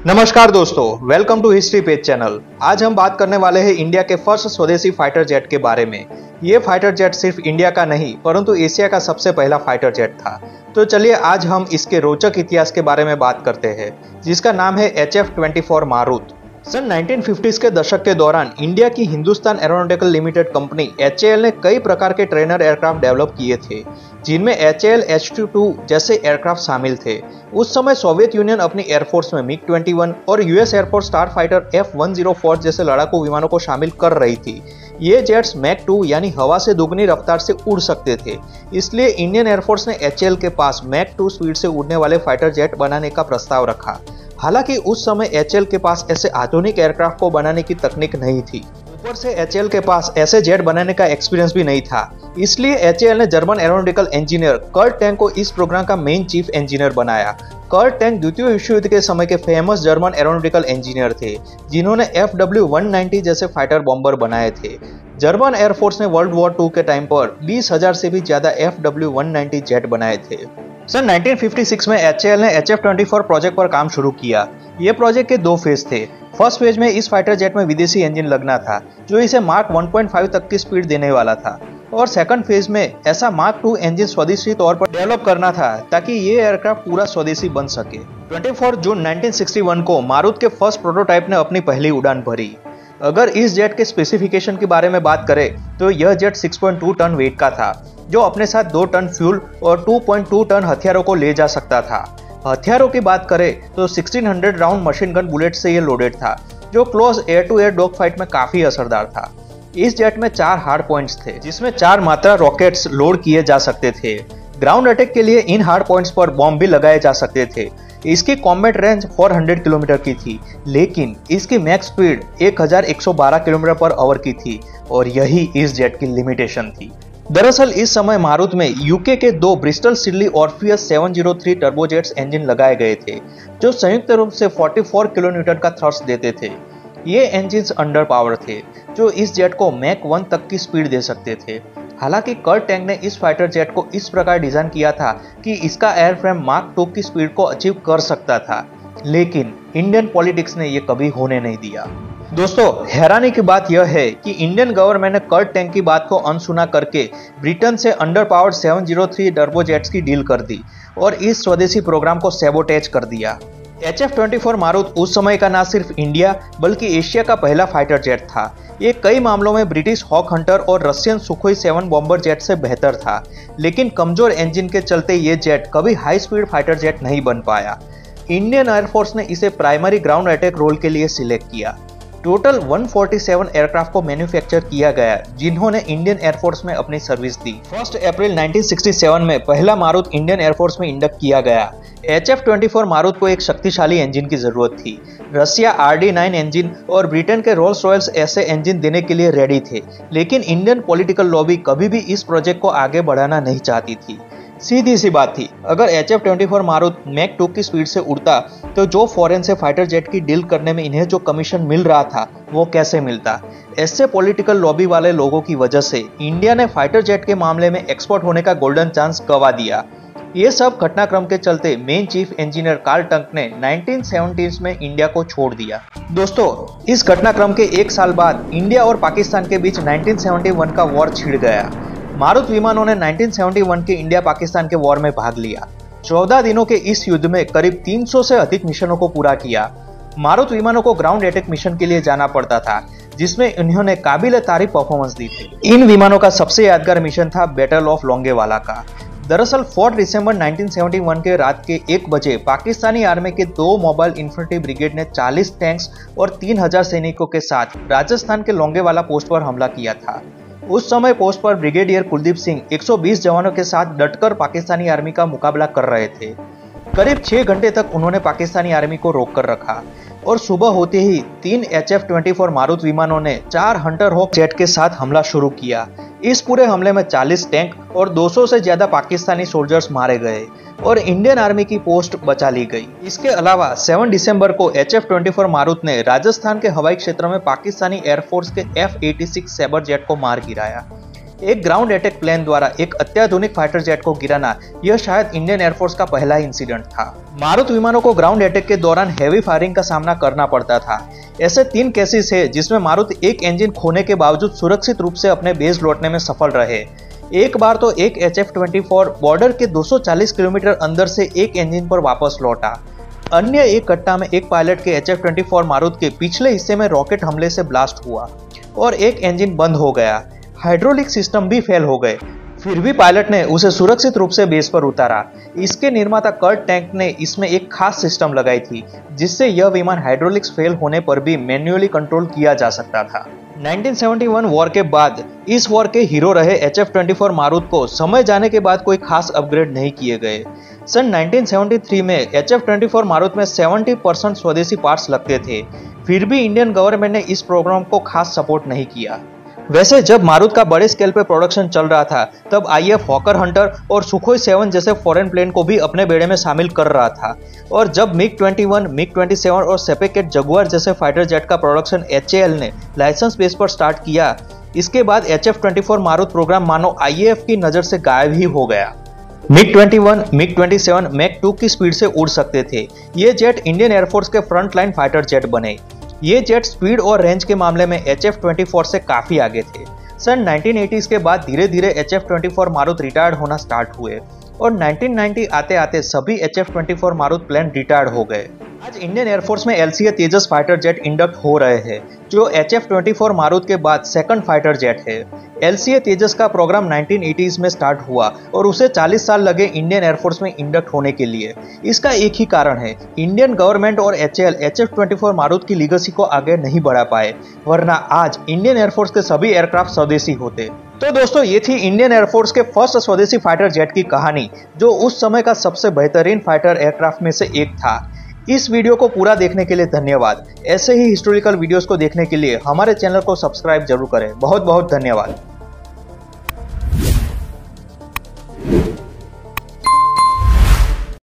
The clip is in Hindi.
नमस्कार दोस्तों, welcome to History Page channel. आज हम बात करने वाले हैं इंडिया के फर्स्ट स्वदेशी फाइटर जेट के बारे में। ये फाइटर जेट सिर्फ इंडिया का नहीं परंतु एशिया का सबसे पहला फाइटर जेट था। तो चलिए आज हम इसके रोचक इतिहास के बारे में बात करते हैं, जिसका नाम है HF-24 मारुत। सन 1950s के दशक के दौरान इंडिया की Hindustan aeronautical limited company HAL ने कई प्रकार के ट्रेनर एयरक्राफ्ट डेवलप किए थे, जिनमें HAL H-22 जैसे एयरक्राफ्ट शामिल थे। उस समय सोवियत यूनियन अपनी एयरफोर्स में MiG-21 और US air force star fighter F-104 जैसे लड़ाकू विमानों को शामिल कर रही थी। ये जेट्स मैक 2 यानी हवा से दुगनी रफ्तार से उड़ सकते थे, इसलिए इंडियन एयरफोर्स ने HAL के पास मैक 2 स्पीड से उड़ने वाले फाइटर जेट बनाने का प्रस्ताव रखा। हालांकि उस समय HAL के पास ऐसे आधुनिक एयरक्राफ्ट को बनाने की तकनीक नहीं थी। ऊपर से HAL के पास ऐसे जेट बनाने का एक्सपीरियंस भी नहीं था, इसलिए HAL ने German aeronautical engineer Kurt Tank को इस प्रोग्राम का मेन चीफ इंजीनियर बनाया। कर्ट टैंक द्वितीय विश्व युद्ध के समय के फेमस जर्मन एरोनॉटिकल इंजीनियर थे, जिन्होंने FW-190 जैसे फाइटर बॉम्बर बनाए थे। जर्मन एयरफोर्स ने वर्ल्ड वॉर 2 के टाइम पर 20,000 से भी ज्यादा FW-190 जेट बनाए थे। सन 1956 में HAL ने HF-24 प्रोजेक्ट पर काम शुरू किया। ये प्रोजेक्ट के 2 फेज थे। फर्स्ट फेज में इस फाइटर जेट में विदेशी इंजन लगना था, जो इसे मार्क 1.5 तक की स्पीड देने वाला था, और सेकंड फेज में ऐसा मार्क 2 इंजन स्वदेशी तौर पर डेवलप करना था ताकि ये एयरक्राफ्ट पूरा स्वदेशी बन सके। 24 जून 1961 को मारुत के फर्स्ट प्रोटोटाइप ने अपनी पहली उड़ान भरी। अगर इस जेट के स्पेसिफिकेशन के बारे में बात करें तो यह जेट 6.2 टन वेट का था, जो अपने साथ 2 टन फ्यूल और 2.2 टन हथियारों को ले जा सकता था। हथियारों की बात करें तो 1600 राउंड मशीन गन बुलेट से यह लोडेड था, जो close air to air dogfight में काफी असरदार था। इस जेट में 4 हार्ड पॉइंट्स थे, जिसमें 4 मात्रा रॉकेट्स लोड किए जा सकते थे। ग्राउंड अटैक के लिए इन हार्ड पॉइंट्स पर बॉम्ब भी लगाए जा सकते थे। इसकी कॉम्बैट रेंज 400 किलोमीटर की थी, लेकिन इसकी max speed 1112 kilometre per hour की थी, और यही इस जेट की लिमिटेशन थी। दरअसल इस समय मारुत में यूके के 2 ब्रिस्टल सिडली ऑर्फियस 703 टर्बोजेट्स इंजन लगाए गए थे, जो संयुक्त रूप से 44 किलोन्यूटन का थ्रस्ट देते थे। ये इंजन्स अंडर पावर थे, जो इस जेट को मैक 1 तक की स्पीड दे सकते थे। हालांकि कर्ट टैंक ने इस फाइटर जेट को इस प्रकार डिजाइन किया था कि इसका एयरफ्रेम मार्क 2 की स्पीड को अचीव कर सकता था, लेकिन इंडियन पॉलिटिक्स ने यह कभी होने नहीं दिया। दोस्तों, हैरानी की बात यह है कि इंडियन गवर्नमेंट ने कर्ट टैंक की बात को अनसुना करके ब्रिटेन से अंडर पावर्ड 703 टर्बोजेट्स की डील कर दी और इस स्वदेशी प्रोग्राम को सैबोटेज कर दिया। HF-24 मारुत उस समय का न सिर्फ इंडिया बल्कि एशिया का पहला फाइटर जेट था। ये कई मामलों में ब्रिटिश हॉक हंटर और रशियन सुखोई 7 बॉम्बर जेट से बेहतर था, लेकिन कमजोर इंजन के चलते ये जेट कभी हाई स्पीड फाइटर जेट नहीं बन पाया। इंडियन एयरफोर्स ने इसे प्राइमरी ग्राउंड अटैक रोल के लिए सिलेक्ट किया। टोटल 147 एयरक्राफ्ट को मैन्युफैक्चर किया गया, जिन्होंने इंडियन एयरफोर्स में अपनी सर्विस दी। 1 अप्रैल 1967 में पहला मारुत इंडियन एयरफोर्स में इंडक्ट किया गया। HF-24 मारुत को एक शक्तिशाली इंजन की जरूरत थी। रशिया RD-9 इंजन और ब्रिटेन के रोल्स रॉयल्स ऐसे इंजन देने के लिए रेडी थे, लेकिन इंडियन पॉलिटिकल लॉबी कभी भी इस प्रोजेक्ट को आगे बढ़ाना नहीं चाहती थी। सीधी सी बात थी, अगर HF-24 मारुत मैक 2 की स्पीड से उड़ता तो जो फॉरेन से फाइटर जेट की डील करने में इन्हें जो कमीशन मिल रहा था वो कैसे मिलता। ऐसे पॉलिटिकल लॉबी वाले लोगों की वजह से इंडिया ने फाइटर जेट के मामले में एक्सपर्ट होने का गोल्डन चांस गवा दिया। ये सब घटनाक्रम के चलते मेन चीफ इंजीनियर कार्ल टंक ने 1970s में इंडिया को छोड़ दिया। दोस्तों, इस घटनाक्रम के 1 साल बाद इंडिया और पाकिस्तान के बीच 1971 का वॉर छिड़ गया। मारुत विमानों ने 1971 के इंडिया पाकिस्तान के वॉर में भाग लिया। 14 दिनों के इस युद्ध में करीब 300 से अधिक मिशनों को पूरा किया। मारुत विमानों को ग्राउंड अटैक मिशन के लिए जाना पड़ता था, जिसमें उन्होंने काबिल तारीफ परफॉर्मेंस दी थी। इन विमानों का सबसे यादगार मिशन था बैटल ऑफ लोंगेवाला का। दरअसल 4 दिसंबर 1971 के रात के 1 बजे पाकिस्तानी आर्मी के 2 मोबाइल इन्फेंट्री ब्रिगेड ने 40 टैंक्स और 3000 सैनिकों के साथ राजस्थान के लोंगेवाला पोस्ट पर हमला किया था। उस समय पोस्ट पर ब्रिगेडियर कुलदीप सिंह 120 जवानों के साथ डटकर पाकिस्तानी आर्मी का मुकाबला कर रहे थे। करीब 6 घंटे तक उन्होंने पाकिस्तानी आर्मी को रोक कर रखा, और सुबह होते ही 3 HF-24 मारुत विमानों ने 4 हंटर हॉक जेट के साथ हमला शुरू किया। इस पूरे हमले में 40 टैंक और 200 से ज्यादा पाकिस्तानी सोल्जर्स मारे गए और इंडियन आर्मी की पोस्ट बचा ली गई। इसके अलावा 7 दिसंबर को HF-24 मारुत ने राजस्थान के हवाई क्षेत्र में पाकिस्तानी एयरफोर्स के F-86 सैबर जेट को मार गिराया। एक ग्राउंड अटैक प्लेन द्वारा एक अत्याधुनिक फाइटर जेट को गिराना यह शायद इंडियन एयरफोर्स का पहला इंसिडेंट था। मारुत विमानों को ग्राउंड अटैक के दौरान हैवी फायरिंग का सामना करना पड़ता था। ऐसे 3 केसेस है जिसमें मारुत एक इंजन खोने के बावजूद सुरक्षित रूप से अपने बेस लौटने में सफल रहे। एक बार तो एक HF-24 बॉर्डर के 240 किलोमीटर अंदर से एक इंजन पर वापस लौटा। अन्य एक घटना में एक पायलट के HF-24 मारुत के पिछले हिस्से में रॉकेट हमले से ब्लास्ट हुआ और एक इंजन बंद हो गया। हाइड्रोलिक सिस्टम भी फेल हो गए, फिर भी पायलट ने उसे सुरक्षित रूप से बेस पर उतारा। इसके निर्माता कर्ट टैंक ने इसमें एक खास सिस्टम लगाई थी जिससे यह विमान हाइड्रोलिक्स फेल होने पर भी मैन्युअली कंट्रोल किया जा सकता था। 1971 वॉर के बाद इस वॉर के हीरो रहे HF-24 मारुत को समय जाने के बाद कोई खास अपग्रेड नहीं किए गए। सन 1973 में HF-24 मारुत में 70% स्वदेशी पार्ट्स लगते थे, फिर भी इंडियन गवर्नमेंट ने इस प्रोग्राम को खास सपोर्ट नहीं किया। वैसे जब मारुत का बड़े स्केल पे प्रोडक्शन चल रहा था तब IF हॉकर हंटर और सुखोई 7 जैसे फॉरेन प्लेन को भी अपने बेड़े में शामिल कर रहा था, और जब MiG-21, MiG-27 और सेपेकेट जगुआर जैसे फाइटर जेट का प्रोडक्शन HAL ने लाइसेंस बेस पर स्टार्ट किया, इसके बाद HF-24 मारुत प्रोग्राम मानो IAF की नजर से गायब ही हो गया। MiG-21, MiG-27 मैक 2 की स्पीड से उड़ सकते थे। ये जेट इंडियन एयरफोर्स के फ्रंट लाइन फाइटर जेट बने। ये जेट स्पीड और रेंज के मामले में HF-24 से काफी आगे थे। सन 1980s के बाद धीरे धीरे HF-24 मारुत रिटायर्ड होना स्टार्ट हुए और 1990 आते आते सभी HF-24 मारुत प्लेन रिटायर्ड हो गए। आज इंडियन एयरफोर्स में LCA तेजस फाइटर जेट इंडक्ट हो रहे हैं जो HF-24 मारुत के बाद सेकंड फाइटर जेट है। LCA तेजस का प्रोग्राम 1980s में स्टार्ट हुआ और उसे 40 साल लगे इंडियन एयरफोर्स में इंडक्ट होने के लिए। इसका एक ही कारण है, इंडियन गवर्नमेंट और HAL HF-24 मारुत की लीगेसी को आगे नहीं बढ़ा पाए, वरना आज इंडियन एयरफोर्स के सभी एयरक्राफ्ट स्वदेशी होते। तो दोस्तों, ये थी इंडियन एयरफोर्स के फर्स्ट स्वदेशी फाइटर जेट की कहानी, जो उस समय का सबसे बेहतरीन फाइटर एयरक्राफ्ट में से एक था। इस वीडियो को पूरा देखने के लिए धन्यवाद। ऐसे ही हिस्टोरिकल वीडियोस को देखने के लिए हमारे चैनल को सब्सक्राइब जरूर करें। बहुत बहुत धन्यवाद।